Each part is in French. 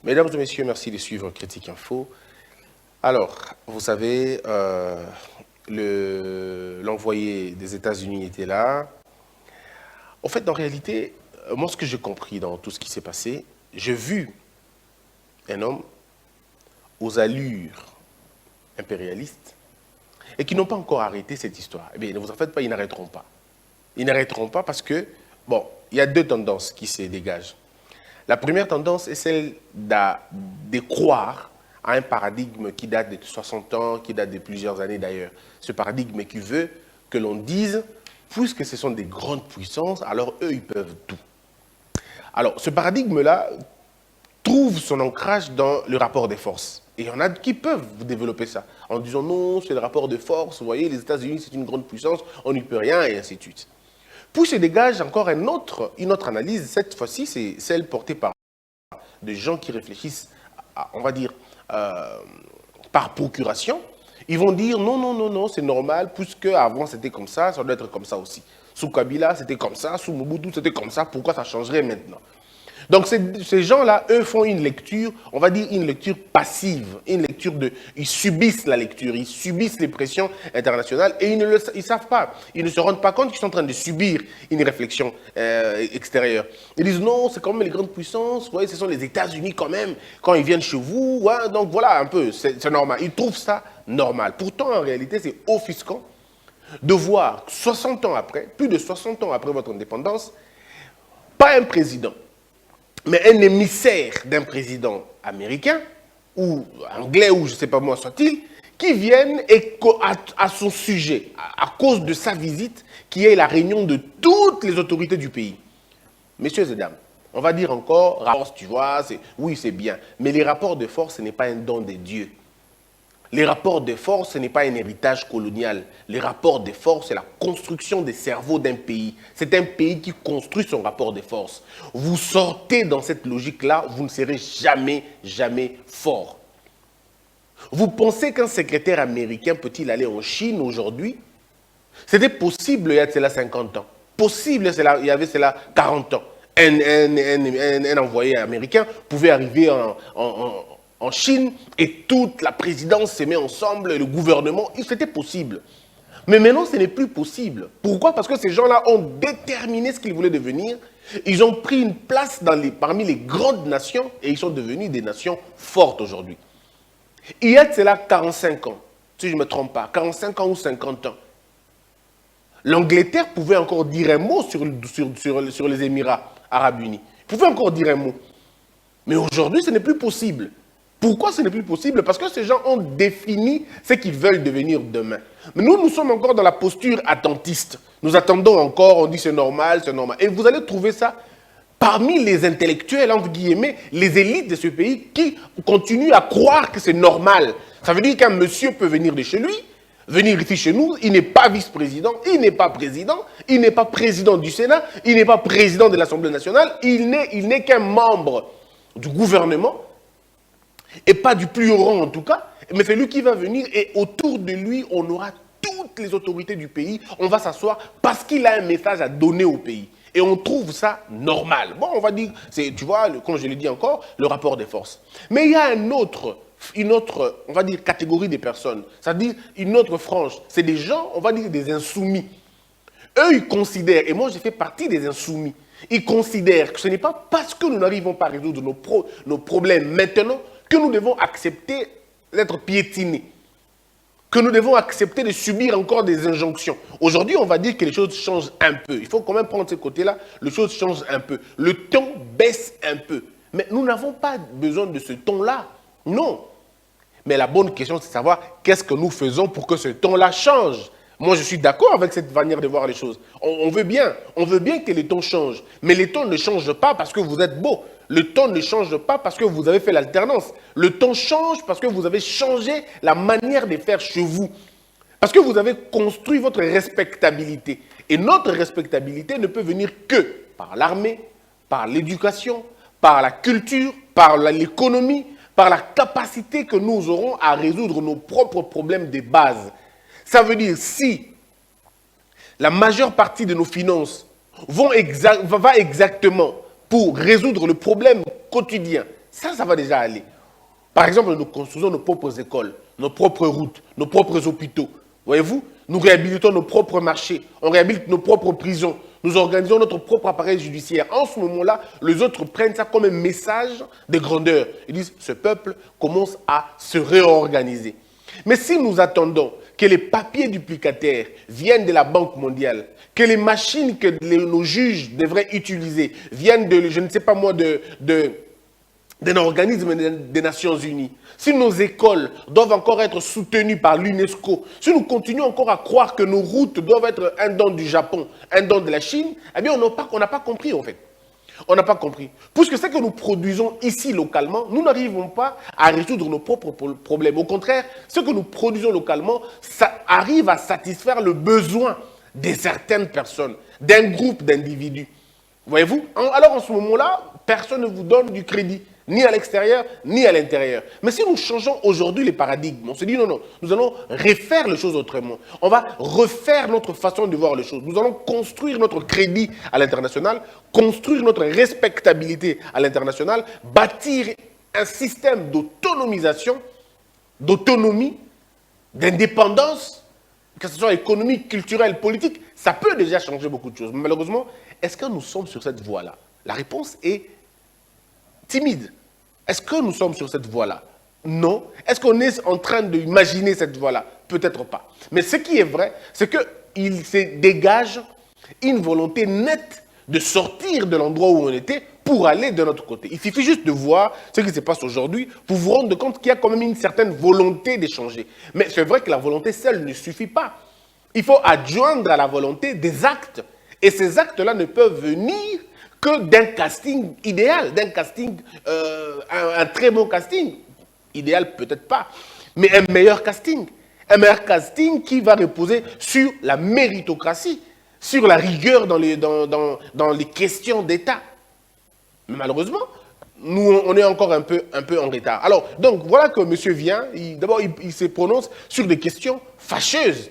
Mesdames et messieurs, merci de suivre Critique Info. Alors, vous savez, l'envoyé des États-Unis était là. En fait, en réalité, moi, ce que j'ai compris dans tout ce qui s'est passé, j'ai vu un homme aux allures impérialistes et qui n'ont pas encore arrêté cette histoire. Eh bien, ne vous en faites pas, ils n'arrêteront pas. Ils n'arrêteront pas parce que, bon, il y a deux tendances qui se dégagent. La première tendance est celle de croire à un paradigme qui date de 60 ans, qui date de plusieurs années d'ailleurs. Ce paradigme qui veut que l'on dise, puisque ce sont des grandes puissances, alors eux, ils peuvent tout. Alors, ce paradigme-là trouve son ancrage dans le rapport des forces. Et il y en a qui peuvent développer ça, en disant non, c'est le rapport de force, vous voyez, les États-Unis, c'est une grande puissance, on n'y peut rien, et ainsi de suite. Puis se dégage encore une autre analyse, cette fois-ci, c'est celle portée par des gens qui réfléchissent, on va dire, par procuration. Ils vont dire non, non, non, non, c'est normal, puisque avant c'était comme ça doit être comme ça aussi. Sous Kabila, c'était comme ça, sous Mobutu, c'était comme ça, pourquoi ça changerait maintenant? Donc ces gens-là, eux, font une lecture, on va dire une lecture passive, une lecture de... Ils subissent la lecture, ils subissent les pressions internationales et ils ne savent pas, ils ne se rendent pas compte qu'ils sont en train de subir une réflexion extérieure. Ils disent non, c'est quand même les grandes puissances, vous voyez, ce sont les États-Unis quand même, quand ils viennent chez vous, ouais, donc voilà un peu, c'est normal. Ils trouvent ça normal. Pourtant, en réalité, c'est offusquant de voir 60 ans après, plus de 60 ans après votre indépendance, pas un président, mais un émissaire d'un président américain, ou anglais, ou je ne sais pas moi soit-il, qui viennent et à son sujet, à cause de sa visite, qui est la réunion de toutes les autorités du pays. Messieurs et dames, on va dire encore, rapport, tu vois, oui c'est bien, mais les rapports de force, ce n'est pas un don de Dieu. Les rapports de force, ce n'est pas un héritage colonial. Les rapports de force, c'est la construction des cerveaux d'un pays. C'est un pays qui construit son rapport de force. Vous sortez dans cette logique-là, vous ne serez jamais, jamais fort. Vous pensez qu'un secrétaire américain peut-il aller en Chine aujourd'hui? C'était possible il y a cela 50 ans. Possible il y avait cela 40 ans. Un envoyé américain pouvait arriver en Chine et toute la présidence se met ensemble, le gouvernement, c'était possible. Mais maintenant, ce n'est plus possible. Pourquoi? Parce que ces gens-là ont déterminé ce qu'ils voulaient devenir. Ils ont pris une place parmi les grandes nations et ils sont devenus des nations fortes aujourd'hui. Il y a de cela 45 ans, si je ne me trompe pas, 45 ans ou 50 ans, l'Angleterre pouvait encore dire un mot sur les Émirats arabes unis. Ils pouvaient encore dire un mot. Mais aujourd'hui, ce n'est plus possible. Pourquoi ce n'est plus possible? Parce que ces gens ont défini ce qu'ils veulent devenir demain. Mais nous sommes encore dans la posture attentiste. Nous attendons encore, on dit c'est normal, c'est normal. Et vous allez trouver ça parmi les intellectuels, entre guillemets, les élites de ce pays qui continuent à croire que c'est normal. Ça veut dire qu'un monsieur peut venir de chez lui, venir ici chez nous, il n'est pas vice-président, il n'est pas président, il n'est pas président du Sénat, il n'est pas président de l'Assemblée nationale, il n'est qu'un membre du gouvernement, et pas du plus haut rang en tout cas, mais c'est lui qui va venir et autour de lui, on aura toutes les autorités du pays, on va s'asseoir parce qu'il a un message à donner au pays. Et on trouve ça normal. Bon, on va dire, tu vois, comme je l'ai dit encore, le rapport des forces. Mais il y a une autre, on va dire, catégorie de personnes, c'est-à-dire une autre frange. C'est des gens, on va dire, des insoumis. Eux, ils considèrent, et moi, j'ai fait partie des insoumis, ils considèrent que ce n'est pas parce que nous n'arrivons pas à résoudre nos problèmes maintenant que nous devons accepter d'être piétinés, que nous devons accepter de subir encore des injonctions. Aujourd'hui, on va dire que les choses changent un peu. Il faut quand même prendre ce côté-là, les choses changent un peu. Le ton baisse un peu. Mais nous n'avons pas besoin de ce ton-là. Non. Mais la bonne question, c'est de savoir qu'est-ce que nous faisons pour que ce ton-là change. Moi, je suis d'accord avec cette manière de voir les choses. On veut bien que les tons changent. Mais les tons ne changent pas parce que vous êtes beau. Le ton ne change pas parce que vous avez fait l'alternance. Le ton change parce que vous avez changé la manière de faire chez vous. Parce que vous avez construit votre respectabilité. Et notre respectabilité ne peut venir que par l'armée, par l'éducation, par la culture, par l'économie, par la capacité que nous aurons à résoudre nos propres problèmes de base. Ça veut dire si la majeure partie de nos finances va exactement pour résoudre le problème quotidien Ça va déjà aller. Par exemple, nous construisons nos propres écoles, nos propres routes, nos propres hôpitaux. Voyez-vous, nous réhabilitons nos propres marchés, on réhabilite nos propres prisons, nous organisons notre propre appareil judiciaire. En ce moment-là, les autres prennent ça comme un message de grandeur. Ils disent, ce peuple commence à se réorganiser. Mais si nous attendons que les papiers duplicataires viennent de la Banque mondiale, que les machines que nos juges devraient utiliser viennent de, je ne sais pas moi, d'un organisme des Nations Unies, si nos écoles doivent encore être soutenues par l'UNESCO, si nous continuons encore à croire que nos routes doivent être un don du Japon, un don de la Chine, eh bien on n'a pas compris en fait. On n'a pas compris. Puisque ce que nous produisons ici localement, nous n'arrivons pas à résoudre nos propres problèmes. Au contraire, ce que nous produisons localement, ça arrive à satisfaire le besoin de certaines personnes, d'un groupe d'individus. Voyez-vous? Alors en ce moment-là, personne ne vous donne du crédit, ni à l'extérieur, ni à l'intérieur. Mais si nous changeons aujourd'hui les paradigmes, on se dit non, non, nous allons refaire les choses autrement. On va refaire notre façon de voir les choses. Nous allons construire notre crédit à l'international, construire notre respectabilité à l'international, bâtir un système d'autonomisation, d'autonomie, d'indépendance, que ce soit économique, culturelle, politique. Ça peut déjà changer beaucoup de choses. Mais malheureusement, est-ce que nous sommes sur cette voie-là? La réponse est timide. Est-ce que nous sommes sur cette voie-là? Non. Est-ce qu'on est en train d'imaginer cette voie-là? Peut-être pas. Mais ce qui est vrai, c'est qu'il se dégage une volonté nette de sortir de l'endroit où on était pour aller de notre côté. Il suffit juste de voir ce qui se passe aujourd'hui pour vous rendre compte qu'il y a quand même une certaine volonté d'échanger. Mais c'est vrai que la volonté seule ne suffit pas. Il faut adjoindre à la volonté des actes. Et ces actes-là ne peuvent venir que d'un casting idéal, d'un casting, un très bon casting. Idéal, peut-être pas, mais un meilleur casting. Un meilleur casting qui va reposer sur la méritocratie, sur la rigueur dans les questions d'État. Mais malheureusement, nous, on est encore un peu en retard. Alors, donc, voilà que monsieur vient, d'abord, il se prononce sur des questions fâcheuses,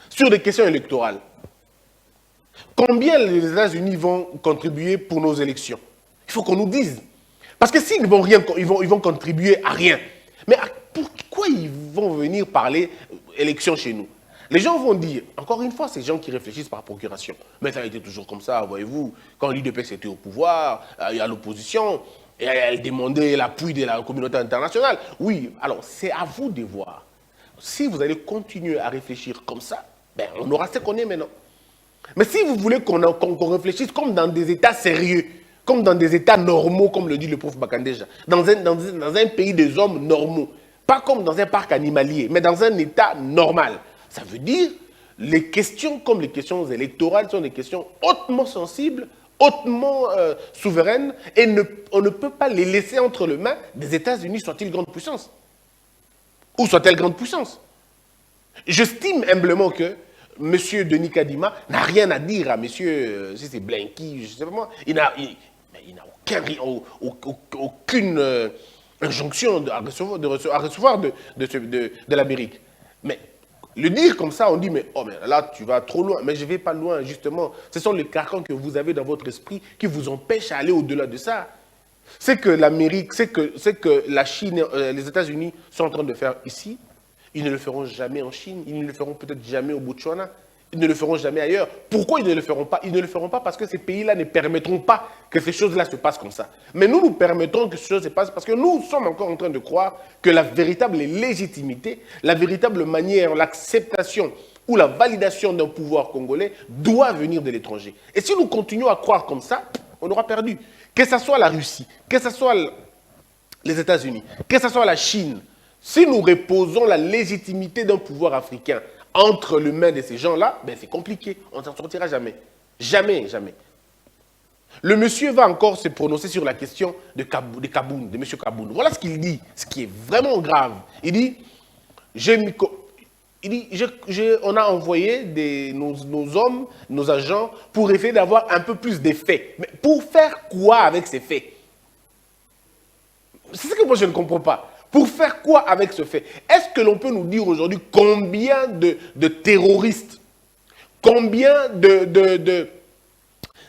sur des questions électorales. Combien les États-Unis vont contribuer pour nos élections? Il faut qu'on nous dise. Parce que s'ils vont rien, ils vont contribuer à rien. Mais pourquoi ils vont venir parler élections chez nous? Les gens vont dire, encore une fois, ces gens qui réfléchissent par procuration. Mais ça a été toujours comme ça, voyez-vous. Quand l'UDPS était au pouvoir, il y a l'opposition, et elle demandait l'appui de la communauté internationale. Oui, alors c'est à vous de voir. Si vous allez continuer à réfléchir comme ça, ben, on aura ce qu'on est maintenant. Mais si vous voulez qu'on réfléchisse comme dans des États sérieux, comme dans des États normaux, comme le dit le prof Bakandeja, dans un pays des hommes normaux, pas comme dans un parc animalier, mais dans un État normal, ça veut dire les questions comme les questions électorales sont des questions hautement sensibles, hautement souveraines, et on ne peut pas les laisser entre les mains des États-Unis, soit-ils grande puissance, ou soit-elle grande puissance. J'estime humblement que M. Denis Kadima n'a rien à dire à M. si c'est Blinky, je ne sais pas moi. Il n'a aucune injonction à recevoir de l'Amérique. Mais le dire comme ça, on dit, mais, oh, mais là, tu vas trop loin. Mais je ne vais pas loin, justement. Ce sont les carcans que vous avez dans votre esprit qui vous empêchent d'aller au-delà de ça. C'est que l'Amérique, c'est que la Chine, les États-Unis sont en train de faire ici. Ils ne le feront jamais en Chine, ils ne le feront peut-être jamais au Botswana, ils ne le feront jamais ailleurs. Pourquoi ils ne le feront pas? Ils ne le feront pas parce que ces pays-là ne permettront pas que ces choses-là se passent comme ça. Mais nous, nous permettrons que ces choses se passent parce que nous sommes encore en train de croire que la véritable légitimité, la véritable manière, l'acceptation ou la validation d'un pouvoir congolais doit venir de l'étranger. Et si nous continuons à croire comme ça, on aura perdu. Que ce soit la Russie, que ce soit les États-Unis, que ce soit la Chine, si nous reposons la légitimité d'un pouvoir africain entre les mains de ces gens-là, ben c'est compliqué. On ne s'en sortira jamais. Jamais, jamais. Le monsieur va encore se prononcer sur la question de Kaboun, de M. Kaboun. Voilà ce qu'il dit, ce qui est vraiment grave. Il dit, on a envoyé nos hommes, nos agents, pour essayer d'avoir un peu plus d'effets. Mais pour faire quoi avec ces faits? C'est ce que moi je ne comprends pas. Pour faire quoi avec ce fait? Est-ce que l'on peut nous dire aujourd'hui combien de terroristes, combien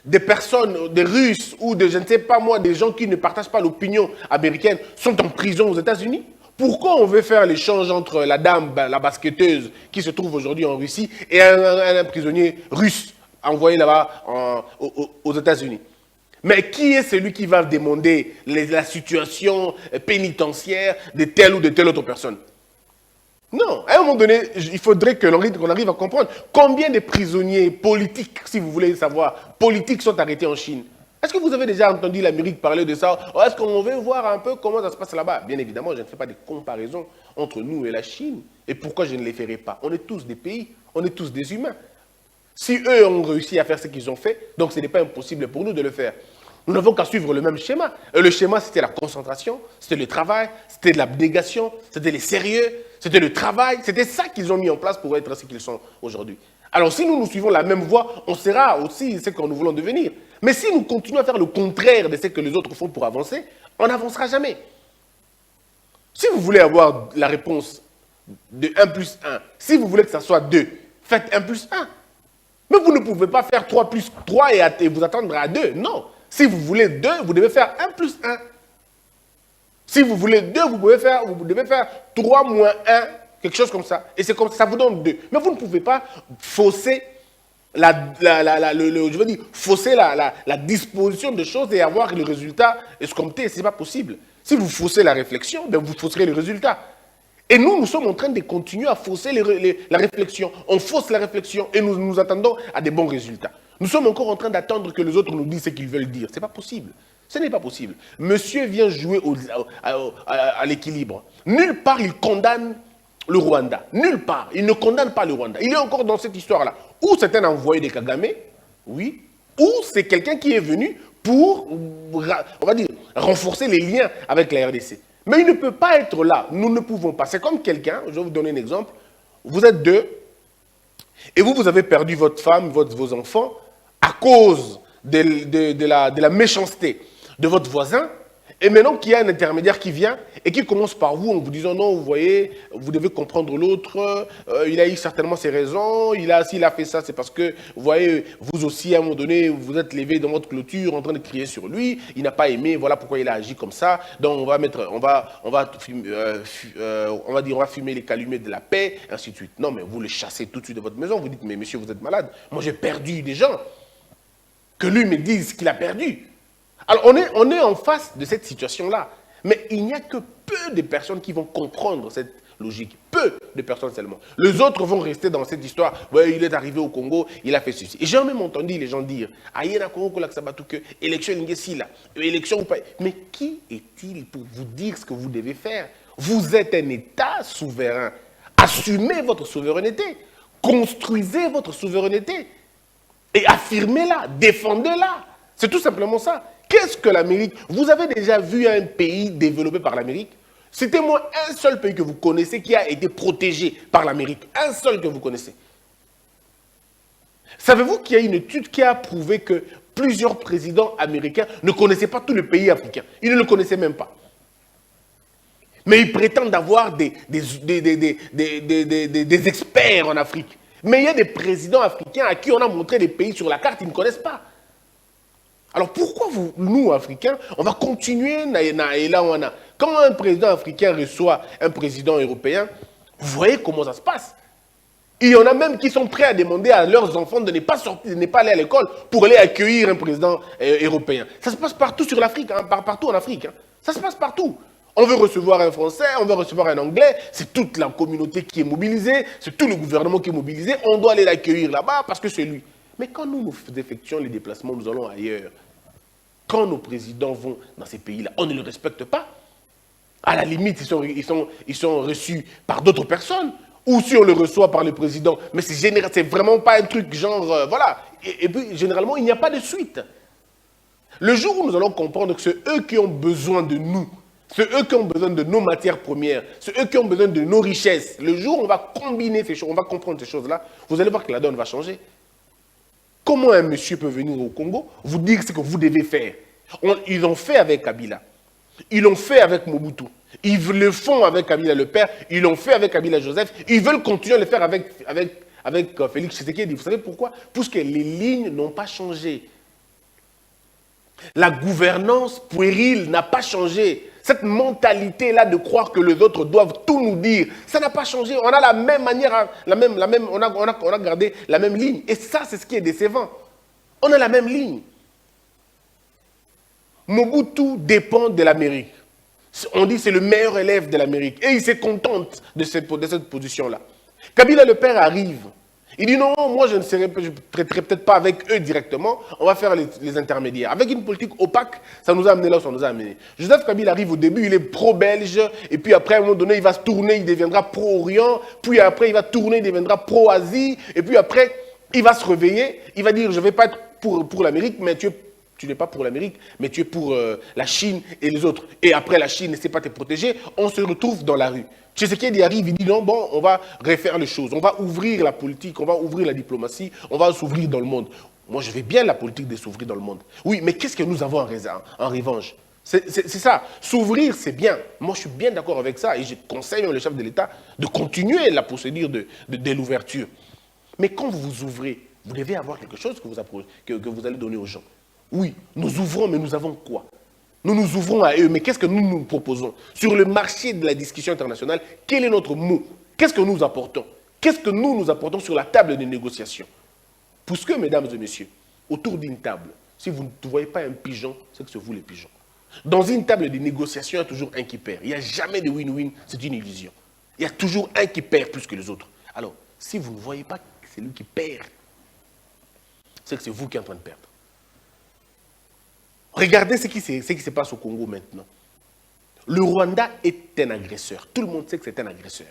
des personnes, des Russes ou je ne sais pas moi, des gens qui ne partagent pas l'opinion américaine sont en prison aux États-Unis? Pourquoi on veut faire l'échange entre la dame, la basketteuse qui se trouve aujourd'hui en Russie et un prisonnier russe envoyé là-bas aux États-Unis? Mais qui est celui qui va demander la situation pénitentiaire de telle ou de telle autre personne? Non, à un moment donné, il faudrait qu'on arrive à comprendre combien de prisonniers politiques, si vous voulez savoir, politiques sont arrêtés en Chine. Est-ce que vous avez déjà entendu l'Amérique parler de ça? Est-ce qu'on veut voir un peu comment ça se passe là-bas? Bien évidemment, je ne fais pas de comparaison entre nous et la Chine. Et pourquoi je ne les ferai pas? On est tous des pays, on est tous des humains. Si eux ont réussi à faire ce qu'ils ont fait, donc ce n'est pas impossible pour nous de le faire. Nous n'avons qu'à suivre le même schéma. Et le schéma, c'était la concentration, c'était le travail, c'était de l'abnégation, c'était le sérieux, c'était le travail. C'était ça qu'ils ont mis en place pour être ce qu'ils sont aujourd'hui. Alors si nous suivons la même voie, on sera aussi ce que nous voulons devenir. Mais si nous continuons à faire le contraire de ce que les autres font pour avancer, on n'avancera jamais. Si vous voulez avoir la réponse de 1 plus 1, si vous voulez que ça soit 2, faites 1 plus 1. Mais vous ne pouvez pas faire 3 plus 3 et vous attendre à 2. Non. Si vous voulez 2, vous devez faire 1 plus 1. Si vous voulez 2, vous devez faire 3 moins 1, quelque chose comme ça. Et c'est comme ça, ça vous donne 2. Mais vous ne pouvez pas fausser fausser la disposition de choses et avoir le résultat escompté. Ce n'est pas possible. Si vous faussez la réflexion, ben vous fausserez le résultat. Et nous sommes en train de continuer à fausser la réflexion. On fausse la réflexion et nous nous attendons à des bons résultats. Nous sommes encore en train d'attendre que les autres nous disent ce qu'ils veulent dire. Ce n'est pas possible. Ce n'est pas possible. Monsieur vient jouer à l'équilibre. Nulle part il condamne le Rwanda. Nulle part. Il ne condamne pas le Rwanda. Il est encore dans cette histoire-là. Ou c'est un envoyé de Kagame, oui, ou c'est quelqu'un qui est venu pour, on va dire, renforcer les liens avec la RDC. Mais il ne peut pas être là. Nous ne pouvons pas. C'est comme quelqu'un, je vais vous donner un exemple. Vous êtes deux, et vous avez perdu votre femme, vos enfants, à cause de la méchanceté de votre voisin, et maintenant qu'il y a un intermédiaire qui vient et qui commence par vous en vous disant non, vous voyez, vous devez comprendre l'autre, il a eu certainement ses raisons, s'il a fait ça, c'est parce que, vous voyez, vous aussi, à un moment donné, vous êtes levé dans votre clôture en train de crier sur lui, il n'a pas aimé, voilà pourquoi il a agi comme ça, donc on va fumer les calumets de la paix, ainsi de suite. Non, mais vous le chassez tout de suite de votre maison, vous dites, mais monsieur, vous êtes malade, moi j'ai perdu des gens, que lui me dise qu'il a perdu. Alors, on est en face de cette situation-là. Mais il n'y a que peu de personnes qui vont comprendre cette logique. Peu de personnes seulement. Les autres vont rester dans cette histoire. Ouais, il est arrivé au Congo, il a fait ceci. Et j'ai même entendu les gens dire, Aïe, Congo, élection, élection ou pas. Mais qui est-il pour vous dire ce que vous devez faire? Vous êtes un État souverain. Assumez votre souveraineté. Construisez votre souveraineté. Et affirmez-la, défendez-la. C'est tout simplement ça. Qu'est-ce que l'Amérique? Vous avez déjà vu un pays développé par l'Amérique? Citez-moi un seul pays que vous connaissez qui a été protégé par l'Amérique. Un seul que vous connaissez. Savez-vous qu'il y a une étude qui a prouvé que plusieurs présidents américains ne connaissaient pas tous les pays africains? Ils ne le connaissaient même pas. Mais ils prétendent avoir des experts en Afrique. Mais il y a des présidents africains à qui on a montré des pays sur la carte, ils ne connaissent pas. Alors pourquoi nous, Africains, on va continuer quand un président africain reçoit un président européen, vous voyez comment ça se passe. Il y en a même qui sont prêts à demander à leurs enfants de ne pas sortir, de ne pas aller à l'école pour aller accueillir un président européen. Ça se passe partout sur l'Afrique, hein, partout en Afrique. Hein. Ça se passe partout. On veut recevoir un Français, on veut recevoir un Anglais, c'est toute la communauté qui est mobilisée, c'est tout le gouvernement qui est mobilisé, on doit aller l'accueillir là-bas parce que c'est lui. Mais quand nous effectuons les déplacements, nous allons ailleurs. Quand nos présidents vont dans ces pays-là, on ne les respecte pas. À la limite, ils sont reçus par d'autres personnes. Ou si on les reçoit par le président. Mais c'est vraiment pas un truc genre, voilà. Et puis, généralement, il n'y a pas de suite. Le jour où nous allons comprendre que c'est eux qui ont besoin de nous, c'est eux qui ont besoin de nos matières premières, c'est eux qui ont besoin de nos richesses, le jour où on va combiner ces choses, on va comprendre ces choses-là, vous allez voir que la donne va changer. Comment un monsieur peut venir au Congo, vous dire ce que vous devez faire? Ils l'ont fait avec Kabila. Ils l'ont fait avec Mobutu. Ils le font avec Kabila le père. Ils l'ont fait avec Kabila Joseph. Ils veulent continuer à le faire avec Félix Tshisekedi. Vous savez pourquoi? Parce que les lignes n'ont pas changé. La gouvernance puérile n'a pas changé. Cette mentalité-là de croire que les autres doivent tout nous dire, ça n'a pas changé. On a la même manière, on a gardé la même ligne. Et ça, c'est ce qui est décevant. On a la même ligne. Mobutu dépend de l'Amérique. On dit que c'est le meilleur élève de l'Amérique. Et il se contente de cette position-là. Kabila le père arrive. Il dit non, moi je ne traiterai peut-être pas avec eux directement, on va faire les intermédiaires. Avec une politique opaque, ça nous a amené là où ça nous a amené. Joseph Kabila arrive au début, il est pro-belge, et puis après à un moment donné, il va se tourner, il deviendra pro-Orient, puis après il va tourner, il deviendra pro-Asie, et puis après, il va se réveiller, il va dire je ne vais pas être pour l'Amérique, mais tu n'es pas pour l'Amérique, mais tu es pour la Chine et les autres. Et après la Chine ne sait pas te protéger, on se retrouve dans la rue. Tshisekedi arrive, il dit non, bon, on va refaire les choses, on va ouvrir la politique, on va ouvrir la diplomatie, on va s'ouvrir dans le monde. Moi, je vais bien la politique de s'ouvrir dans le monde. Oui, mais qu'est-ce que nous avons en revanche? C'est ça. S'ouvrir, c'est bien. Moi, je suis bien d'accord avec ça et je conseille au chef de l'État de continuer la procédure de l'ouverture. Mais quand vous vous ouvrez, vous devez avoir quelque chose que vous allez donner aux gens. Oui, nous ouvrons, mais nous avons quoi? Nous nous ouvrons à eux, mais qu'est-ce que nous nous proposons? Sur le marché de la discussion internationale, quel est notre mot? Qu'est-ce que nous apportons? Qu'est-ce que nous apportons sur la table des négociations? Puisque, mesdames et messieurs, autour d'une table, si vous ne voyez pas un pigeon, c'est que c'est vous les pigeons. Dans une table de négociation, il y a toujours un qui perd. Il n'y a jamais de win-win, c'est une illusion. Il y a toujours un qui perd plus que les autres. Alors, si vous ne voyez pas que c'est lui qui perd, c'est que c'est vous qui êtes en train de perdre. Regardez ce qui se passe au Congo maintenant. Le Rwanda est un agresseur. Tout le monde sait que c'est un agresseur.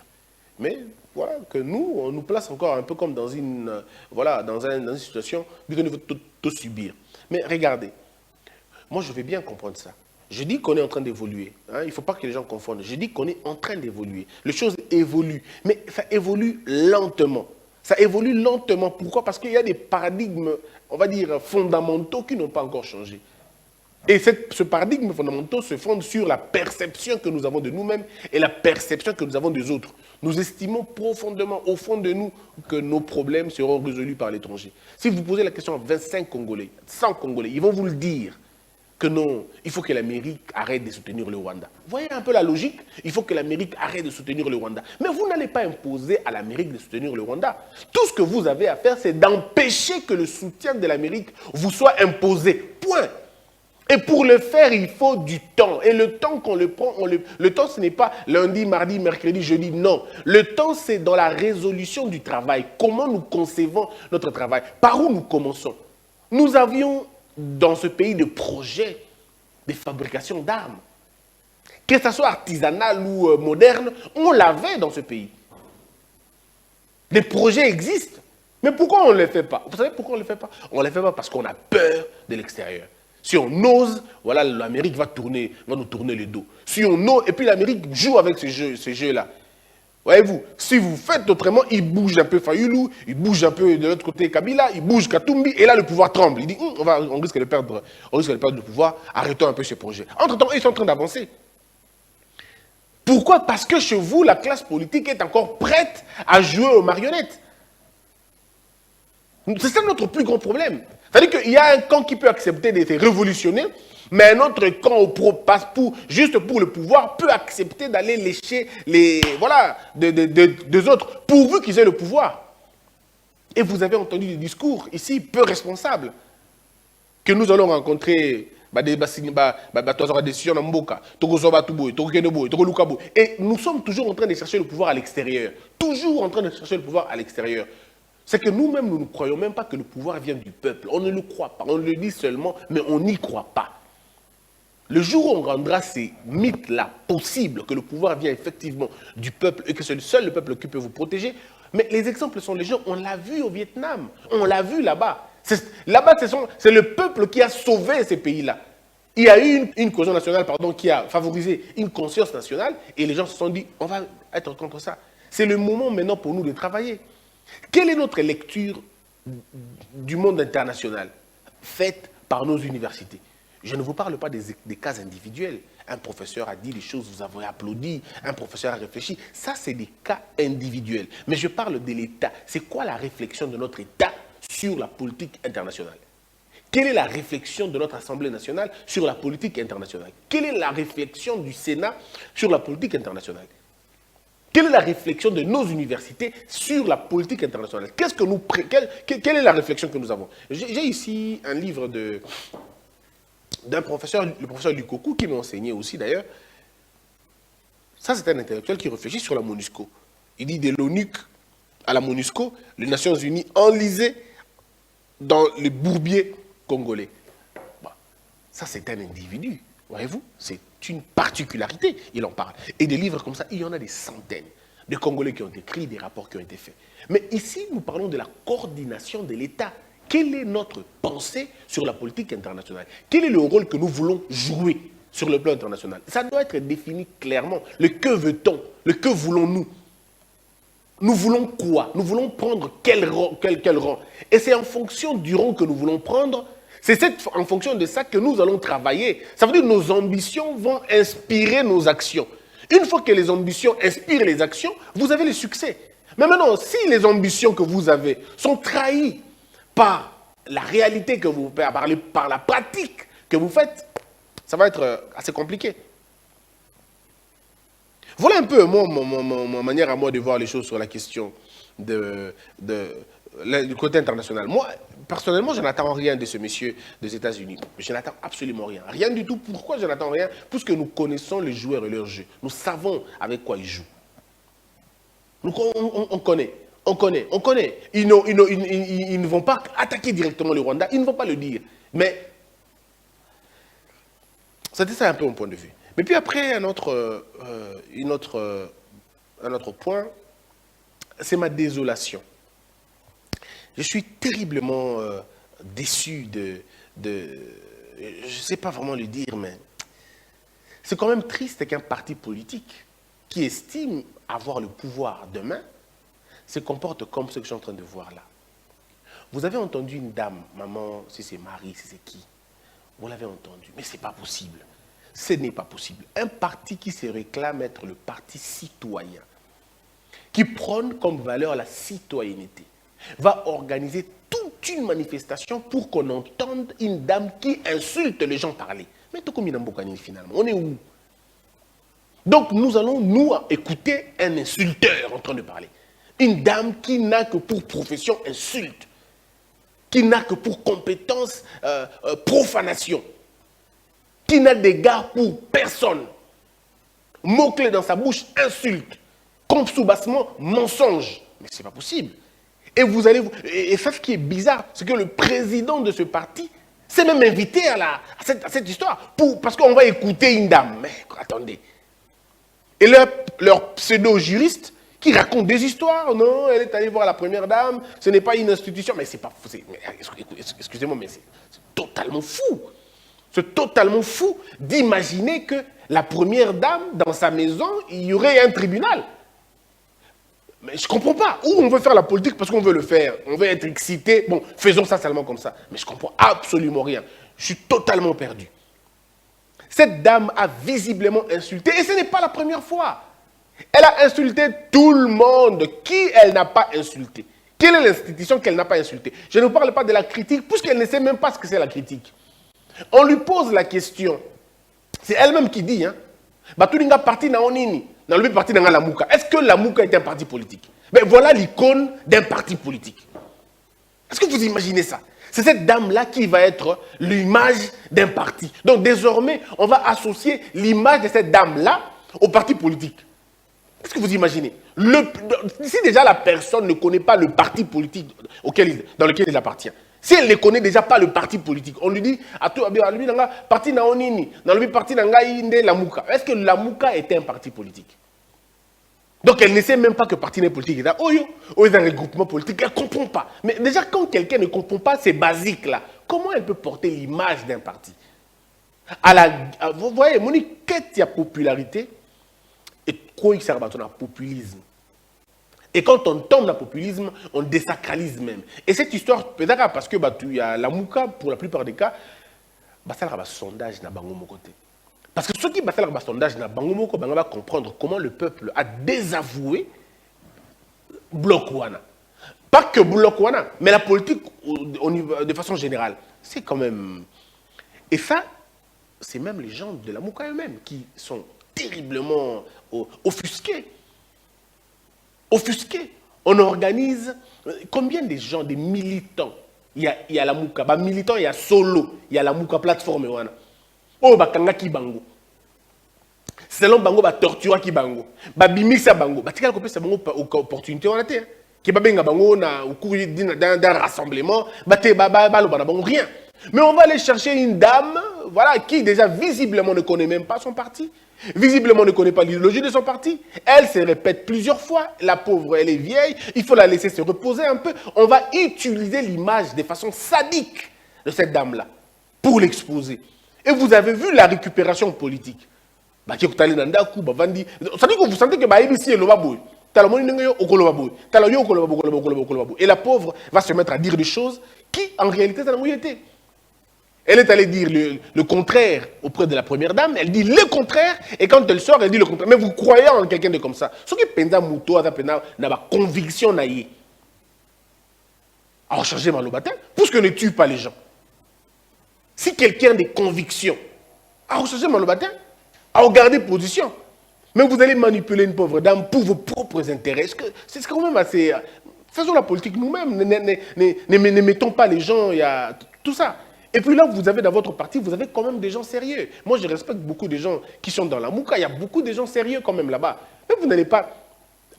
Mais voilà, que nous, on nous place encore un peu comme dans une, dans une situation où nous devons tout subir. Mais regardez, moi je veux bien comprendre ça. Je dis qu'on est en train d'évoluer. Hein, il ne faut pas que les gens confondent. Je dis qu'on est en train d'évoluer. Les choses évoluent. Mais ça évolue lentement. Ça évolue lentement. Pourquoi? Parce qu'il y a des paradigmes, on va dire, fondamentaux qui n'ont pas encore changé. Et ce paradigme fondamental se fonde sur la perception que nous avons de nous-mêmes et la perception que nous avons des autres. Nous estimons profondément, au fond de nous, que nos problèmes seront résolus par l'étranger. Si vous posez la question à 25 Congolais, 100 Congolais, ils vont vous le dire que non, il faut que l'Amérique arrête de soutenir le Rwanda. Vous voyez un peu la logique? Il faut que l'Amérique arrête de soutenir le Rwanda. Mais vous n'allez pas imposer à l'Amérique de soutenir le Rwanda. Tout ce que vous avez à faire, c'est d'empêcher que le soutien de l'Amérique vous soit imposé. Point. Et pour le faire, il faut du temps. Et le temps qu'on le prend, le temps, ce n'est pas lundi, mardi, mercredi, jeudi, non. Le temps, c'est dans la résolution du travail. Comment nous concevons notre travail? Par où nous commençons? Nous avions dans ce pays des projets de fabrication d'armes. Que ce soit artisanal ou moderne, on l'avait dans ce pays. Les projets existent. Mais pourquoi on ne les fait pas? Vous savez pourquoi on ne les fait pas? On ne les fait pas parce qu'on a peur de l'extérieur. Si on ose, voilà, l'Amérique va nous tourner le dos. Si on ose, et puis l'Amérique joue avec ces jeux-là. Voyez-vous, si vous faites autrement, il bouge un peu Fayoulou, il bouge un peu de l'autre côté Kabila, il bouge Katumbi, et là le pouvoir tremble. Il dit, on risque de perdre le pouvoir, arrêtons un peu ces projets. Entre-temps, ils sont en train d'avancer. Pourquoi? Parce que chez vous, la classe politique est encore prête à jouer aux marionnettes. C'est ça notre plus grand problème. C'est-à-dire qu'il y a un camp qui peut accepter d'être révolutionné, mais un autre camp, juste pour le pouvoir, peut accepter d'aller lécher des autres, pourvu qu'ils aient le pouvoir. Et vous avez entendu des discours ici, peu responsables, que nous allons rencontrer. Et nous sommes toujours en train de chercher le pouvoir à l'extérieur. Toujours en train de chercher le pouvoir à l'extérieur. C'est que nous-mêmes, nous ne croyons même pas que le pouvoir vient du peuple. On ne le croit pas. On le dit seulement, mais on n'y croit pas. Le jour où on rendra ces mythes-là possibles, que le pouvoir vient effectivement du peuple et que c'est seul le peuple qui peut vous protéger, mais les exemples sont légion. On l'a vu au Vietnam. On l'a vu là-bas. Là-bas, c'est le peuple qui a sauvé ces pays-là. Il y a eu une cohésion nationale qui a favorisé une conscience nationale et les gens se sont dit, on va être contre ça. C'est le moment maintenant pour nous de travailler. Quelle est notre lecture du monde international faite par nos universités? Je ne vous parle pas des cas individuels. Un professeur a dit les choses, vous avez applaudi, un professeur a réfléchi. Ça, c'est des cas individuels. Mais je parle de l'État. C'est quoi la réflexion de notre État sur la politique internationale? Quelle est la réflexion de notre Assemblée nationale sur la politique internationale? Quelle est la réflexion du Sénat sur la politique internationale? Quelle est la réflexion de nos universités sur la politique internationale? Quelle est la réflexion que nous avons? J'ai ici un livre d'un professeur, le professeur Lukoku, qui m'a enseigné aussi d'ailleurs. Ça, c'est un intellectuel qui réfléchit sur la MONUSCO. Il dit de l'ONU à la MONUSCO, les Nations Unies enlisées dans les bourbiers congolais. Bon, ça, c'est un individu, voyez-vous, c'est une particularité, il en parle. Et des livres comme ça, il y en a des centaines de Congolais qui ont écrit, des rapports qui ont été faits. Mais ici, nous parlons de la coordination de l'État. Quelle est notre pensée sur la politique internationale? Quel est le rôle que nous voulons jouer sur le plan international? Ça doit être défini clairement. Le que veut-on? Le que voulons-nous? Nous voulons quoi? Nous voulons prendre quel rang? Et c'est en fonction du rang que nous voulons prendre, c'est en fonction de ça que nous allons travailler. Ça veut dire que nos ambitions vont inspirer nos actions. Une fois que les ambitions inspirent les actions, vous avez le succès. Mais maintenant, si les ambitions que vous avez sont trahies par la réalité que vous faites, par la pratique que vous faites, ça va être assez compliqué. Voilà un peu ma manière à moi de voir les choses sur la question du côté international. Moi, personnellement, je n'attends rien de ce monsieur des États-Unis. Je n'attends absolument rien. Rien du tout. Pourquoi je n'attends rien? Puisque nous connaissons les joueurs et leur jeu. Nous savons avec quoi ils jouent. On connaît. Ils ne vont pas attaquer directement le Rwanda. Ils ne vont pas le dire. Mais c'était ça un peu mon point de vue. Mais puis après, un autre point, c'est ma désolation. Je suis terriblement déçu je ne sais pas vraiment le dire, mais c'est quand même triste qu'un parti politique qui estime avoir le pouvoir demain se comporte comme ce que je suis en train de voir là. Vous avez entendu une dame, maman, si c'est Marie, si c'est qui, vous l'avez entendu, mais ce n'est pas possible. Ce n'est pas possible. Un parti qui se réclame être le parti citoyen, qui prône comme valeur la citoyenneté, va organiser toute une manifestation pour qu'on entende une dame qui insulte les gens parler. Mais tout comme finalement, on est où? Donc nous allons, nous, écouter un insulteur en train de parler. Une dame qui n'a que pour profession insulte, qui n'a que pour compétence profanation, qui n'a d'égard pour personne. Mot-clé dans sa bouche, insulte. Sous-bassement, mensonge. Mais ce n'est pas possible. Et ça, ce qui est bizarre, c'est que le président de ce parti s'est même invité à cette histoire. Parce qu'on va écouter une dame. Mais attendez. Et leur pseudo-juriste qui raconte des histoires. Non, elle est allée voir la première dame. Ce n'est pas une institution. Mais c'est pas fou. Excusez-moi, mais c'est totalement fou. C'est totalement fou d'imaginer que la première dame, dans sa maison, il y aurait un tribunal. Mais je ne comprends pas. Où on veut faire la politique parce qu'on veut le faire. On veut être excité. Bon, faisons ça seulement comme ça. Mais je ne comprends absolument rien. Je suis totalement perdu. Cette dame a visiblement insulté. Et ce n'est pas la première fois. Elle a insulté tout le monde. Qui elle n'a pas insulté? Quelle est l'institution qu'elle n'a pas insultée? Je ne vous parle pas de la critique, puisqu'elle ne sait même pas ce que c'est la critique. On lui pose la question. C'est elle-même qui dit, hein. Batulinga parti na onini. Dans le parti dans la Mouka. Est-ce que la Mouka est un parti politique? Mais voilà l'icône d'un parti politique. Est-ce que vous imaginez ça? C'est cette dame-là qui va être l'image d'un parti. Donc désormais, on va associer l'image de cette dame-là au parti politique. Est-ce que vous imaginez? Si déjà la personne ne connaît pas le parti politique dans lequel il appartient, si elle ne connaît déjà pas le parti politique, on lui dit, parti na onini, dans le parti na la Mouka. Est-ce que la Mouka était un parti politique? Donc elle ne sait même pas que parti n'est politique. Elle est un regroupement politique, elle ne comprend pas. Mais déjà quand quelqu'un ne comprend pas ces basiques-là, comment elle peut porter l'image d'un parti? Vous voyez, Monique, qu'est-ce qu'il y a popularité et quoi il sert à ton populisme? Et quand on tombe dans le populisme, on désacralise même. Et cette histoire, peut-être parce que il y a la Mouka, pour la plupart des cas, ça a un sondage dans Bango côté. Parce que ceux qui ont un sondage dans Bango Moko, va comprendre comment le peuple a désavoué Bloc Wana. Pas que Bloc Wana, mais la politique de façon générale. C'est quand même... Et ça, c'est même les gens de la Mouka eux-mêmes qui sont terriblement offusqués. Offusqués. On organise... Combien de gens, des militants, il y a la Mouka, bah, militants, il y a Solo, il y a la Mouka plateforme. Oh, bah, Kangaki Bango. Selon Bango, bah, tortura ki Bango. Bah, bimisa Bango. Bah, tu as compris, c'est Bango opportunité, on a été. Qui ba benga Bango, au cours d'un rassemblement, bah, Bango, rien. Mais on va aller chercher une dame, voilà, qui déjà visiblement ne connaît même pas son parti, visiblement ne connaît pas l'idéologie de son parti. Elle se répète plusieurs fois, la pauvre, elle est vieille, il faut la laisser se reposer un peu. On va utiliser l'image de façon sadique de cette dame-là pour l'exposer. Et vous avez vu la récupération politique. Ça veut dire que vous sentez que ABC est le babouille. Et la pauvre va se mettre à dire des choses qui, en réalité, ça n'a pas été. Elle est allée dire le contraire auprès de la première dame. Elle dit le contraire. Et quand elle sort, elle dit le contraire. Mais vous croyez en quelqu'un de comme ça. Ce qui est Penda Mouto, n'a pas conviction. Alors, changer Malobatin, puisque ne tue pas les gens. Si quelqu'un a des convictions, alors changer Malobatin, alors garder position. Mais vous allez manipuler une pauvre dame pour vos propres intérêts. C'est quand même assez... Faisons la politique nous-mêmes. Ne mettons pas les gens, il y a tout ça. Et puis là, vous avez dans votre parti, vous avez quand même des gens sérieux. Moi, je respecte beaucoup de gens qui sont dans la Mouka. Il y a beaucoup de gens sérieux quand même là-bas. Mais vous n'allez pas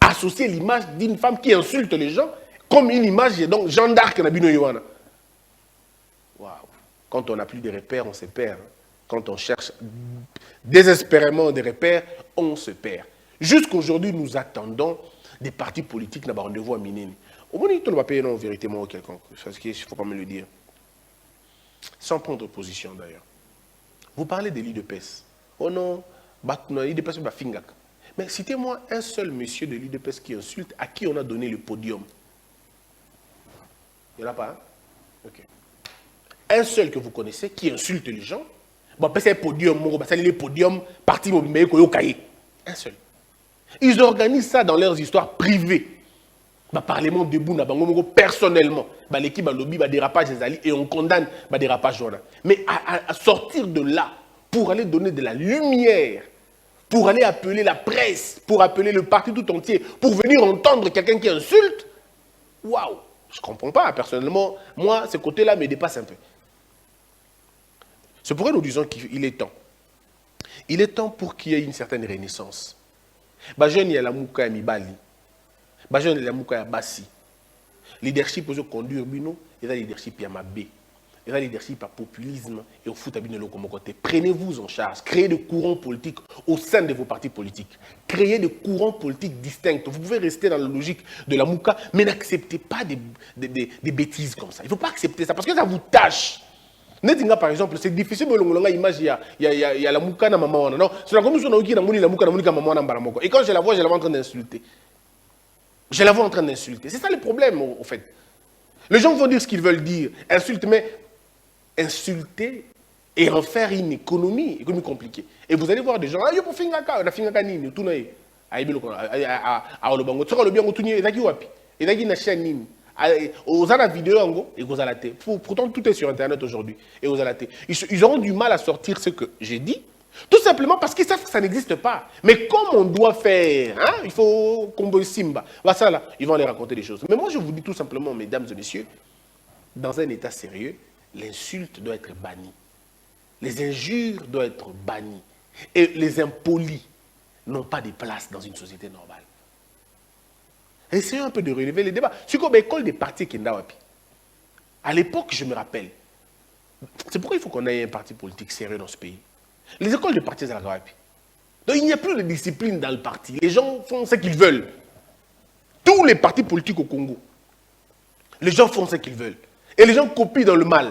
associer l'image d'une femme qui insulte les gens comme une image, donc Jeanne d'Arc Nabino Yohana. Waouh. Quand on n'a plus de repères, on se perd. Quand on cherche désespérément des repères, on se perd. Jusqu'aujourd'hui, nous attendons des partis politiques dans rendez-vous à Minini. Au moins, il ne va pas payer non véritablement quelconque. Parce qu'il ne faut pas me le dire. Sans prendre position d'ailleurs. Vous parlez de l'IDPS. Oh non, l'IDPS va fingak. Mais citez-moi un seul monsieur de l'IDPS qui insulte, à qui on a donné le podium. Il n'y en a pas, hein? Ok. Un seul que vous connaissez qui insulte les gens. Bon, c'est un podium, c'est le podium, parti mobile, un seul. Ils organisent ça dans leurs histoires privées. Parlement debout, personnellement, l'équipe a lobby, dérapage et on condamne dérapage. Mais à sortir de là, pour aller donner de la lumière, pour aller appeler la presse, pour appeler le parti tout entier, pour venir entendre quelqu'un qui insulte, waouh, je ne comprends pas. Personnellement, moi, ce côté-là me dépasse un peu. C'est pourquoi nous disons qu'il est temps. Il est temps pour qu'il y ait une certaine renaissance. Jeune, il y a la Mouka et Mibali. Jeune, il y a la Mouka et Bassi. Leadership pour conduire Bino, il y a leadership à Mabé. Il y a leadership à populisme et au foot à Bino côté. Prenez-vous en charge. Créez des courants politiques au sein de vos partis politiques. Créez des courants politiques distincts. Vous pouvez rester dans la logique de la Mouka, mais n'acceptez pas des bêtises comme ça. Il ne faut pas accepter ça parce que ça vous tâche. Par exemple, c'est difficile de image, il y a la Mouka na maman. Non, c'est la commission qui na la Mouka na maman na baramoko. Et quand je la vois en train d'insulter. Je la vois en train d'insulter. C'est ça le problème, au fait. Les gens vont dire ce qu'ils veulent dire. Insulter, mais insulter et en faire une économie compliquée. Et vous allez voir des gens, ah, yo pour fingaka, na fingaka nini, tout naï. Ah, olobango, tu le bien retourner, et qui wapi, et qui na chaîne nini. Aux la vidéo, et aux alatés. Pourtant, tout est sur Internet aujourd'hui. Et aux alatés. Ils auront du mal à sortir ce que j'ai dit, tout simplement parce qu'ils savent que ça n'existe pas. Mais comme on doit faire, hein, il faut combo Simba. Ça, là, ils vont aller raconter des choses. Mais moi, je vous dis tout simplement, mesdames et messieurs, dans un état sérieux, l'insulte doit être bannie. Les injures doivent être bannies. Et les impolis n'ont pas de place dans une société normale. Essayons un peu de relever les débats. C'est comme l'école des partis Kendawapi. À l'époque, je me rappelle, c'est pourquoi il faut qu'on ait un parti politique sérieux dans ce pays. Les écoles de partis Kendawapi. Donc il n'y a plus de discipline dans le parti. Les gens font ce qu'ils veulent. Tous les partis politiques au Congo, les gens font ce qu'ils veulent. Et les gens copient dans le mal.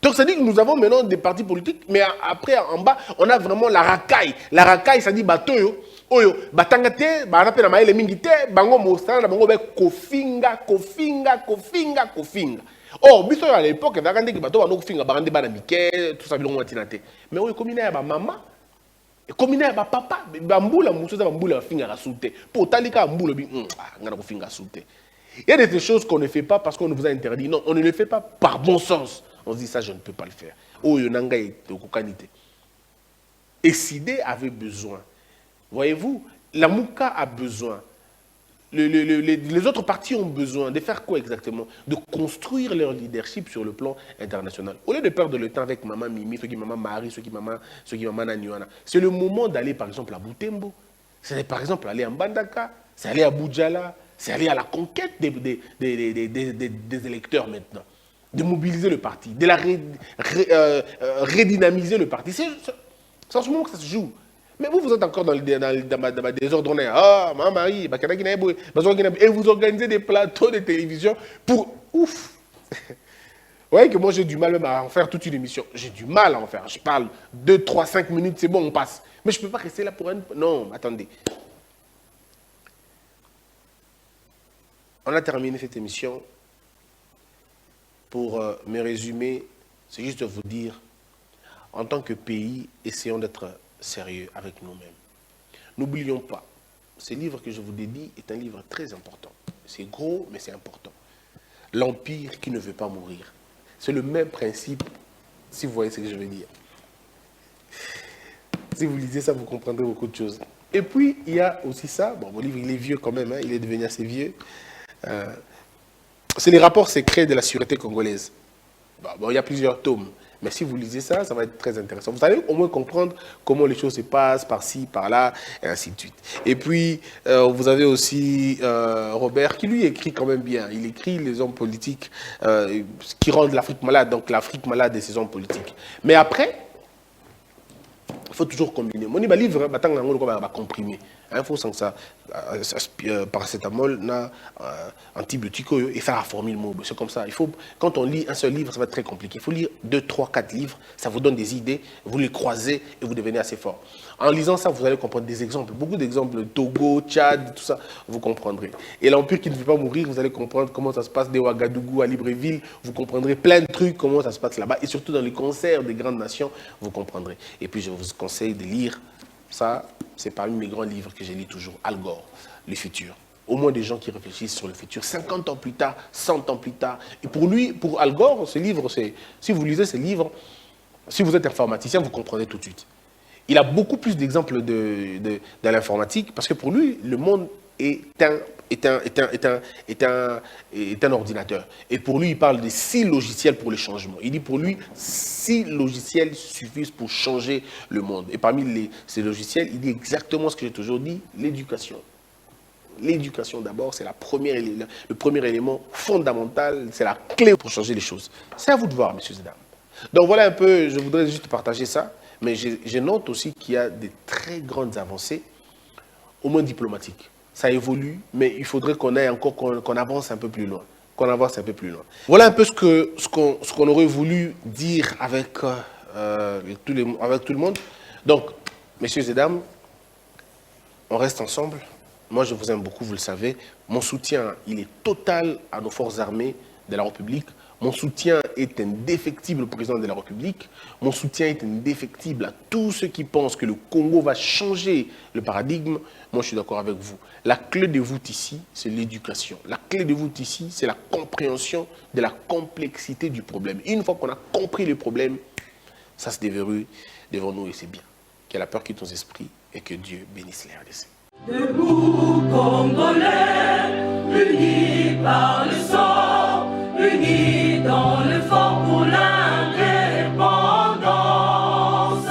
Donc ça dit que nous avons maintenant des partis politiques, mais après, en bas, on a vraiment la racaille. La racaille, ça dit batoyo. Oyo, batangate, banapena maele mingi te, bango mosana na bango be kofinga. Oh, biso à l'époque, dakande ki bato bano kofinga barande bana mike, tout ça bilongo matinate. Mais oyo komina ya ba mama, komina ya ba papa, bambula muso za bambula finga rasute. Po talika mbula bi, ngana kofinga sute. Il y a des choses qu'on ne fait pas parce qu'on nous a interdit. Non, on ne le fait pas par bon sens. On se dit ça, je ne peux pas le faire. Oh, Yonanga est de Kokanité. Et Sidé avait besoin. Voyez-vous, la Mouka a besoin. Les autres partis ont besoin de faire quoi exactement? De construire leur leadership sur le plan international. Au lieu de perdre le temps avec Maman Mimi, ceux qui Maman Marie, ceux qui Maman Nanyuana, c'est le moment d'aller par exemple à Boutembo. C'est par exemple aller à Mbandaka, c'est aller à Boudjala, c'est aller à la conquête des électeurs maintenant. De mobiliser le parti, de redynamiser le parti. C'est en ce moment que ça se joue. Mais vous êtes encore dans le désordre. Ah, Maman Marie, et vous organisez des plateaux de télévision pour... Ouf. Vous voyez que moi j'ai du mal même à en faire toute une émission. J'ai du mal à en faire. Je parle 2, 3, 5 minutes, c'est bon, on passe. Mais je ne peux pas rester là pour un... Non, attendez. On a terminé cette émission. Pour me résumer, c'est juste de vous dire, en tant que pays, essayons d'être sérieux avec nous-mêmes. N'oublions pas, ce livre que je vous dédie est un livre très important. C'est gros, mais c'est important. L'Empire qui ne veut pas mourir. C'est le même principe, si vous voyez ce que je veux dire. Si vous lisez ça, vous comprendrez beaucoup de choses. Et puis, il y a aussi ça, bon, mon livre, il est vieux quand même, hein, il est devenu assez vieux. C'est les rapports secrets de la sûreté congolaise. Bon, il y a plusieurs tomes. Mais si vous lisez ça, ça va être très intéressant. Vous allez au moins comprendre comment les choses se passent, par-ci, par-là, et ainsi de suite. Et puis, vous avez aussi Robert, qui lui écrit quand même bien. Il écrit les hommes politiques qui rendent l'Afrique malade, donc l'Afrique malade et ses hommes politiques. Mais après, il faut toujours combiner. Mon livre, on va comprimer. Il faut sans ça, paracétamol, antibiotique et faire la formule mot. C'est comme ça. Il faut, quand on lit un seul livre, ça va être très compliqué. Il faut lire 2, 3, 4 livres. Ça vous donne des idées. Vous les croisez et vous devenez assez fort. En lisant ça, vous allez comprendre des exemples. Beaucoup d'exemples. Togo, Tchad, tout ça, vous comprendrez. Et l'Empire qui ne veut pas mourir, vous allez comprendre comment ça se passe de Ouagadougou à Libreville. Vous comprendrez plein de trucs, comment ça se passe là-bas. Et surtout dans les concerts des grandes nations, vous comprendrez. Et puis je vous conseille de lire ça. C'est parmi mes grands livres que je lis toujours, Al Gore, Le Futur. Au moins des gens qui réfléchissent sur le futur, 50 ans plus tard, 100 ans plus tard. Et pour lui, pour Al Gore, ce livre, si vous lisez ce livre, si vous êtes informaticien, vous comprenez tout de suite. Il a beaucoup plus d'exemples de l'informatique, parce que pour lui, le monde est un ordinateur. Et pour lui, il parle de 6 logiciels pour le changement. Il dit pour lui, 6 logiciels suffisent pour changer le monde. Et parmi ces logiciels, il dit exactement ce que j'ai toujours dit, l'éducation. L'éducation d'abord, c'est le premier élément fondamental, c'est la clé pour changer les choses. C'est à vous de voir, messieurs et dames. Donc voilà un peu, je voudrais juste partager ça, mais je note aussi qu'il y a de très grandes avancées, au moins diplomatiques. Ça évolue, mais il faudrait qu'on ait encore qu'on avance un peu plus loin. Voilà un peu ce qu'on aurait voulu dire avec tout le monde. Donc, messieurs et dames, on reste ensemble. Moi, je vous aime beaucoup, vous le savez. Mon soutien, il est total à nos forces armées de la République. Mon soutien est indéfectible au président de la République. Mon soutien est indéfectible à tous ceux qui pensent que le Congo va changer le paradigme. Moi, je suis d'accord avec vous. La clé de voûte ici, c'est l'éducation. La clé de voûte ici, c'est la compréhension de la complexité du problème. Une fois qu'on a compris le problème, ça se déverrouille devant nous et c'est bien. Que la peur quitte nos esprits et que Dieu bénisse les RDC. Debout, Congolais, unis par le sang, unis dans le fort pour l'indépendance.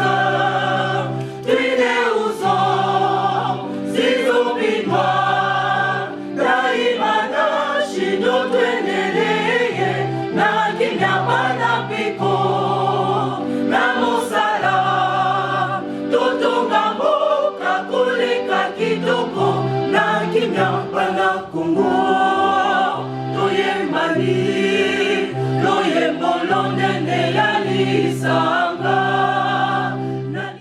Tués aux hommes, si obinois, Daimana, Chino, Tweneleye, Nakinyabana, Piko, Namosala, Totongambo, Kakuleka, Kitoko, Nakinyabana, Congo. Loye molonde ne ya lisa.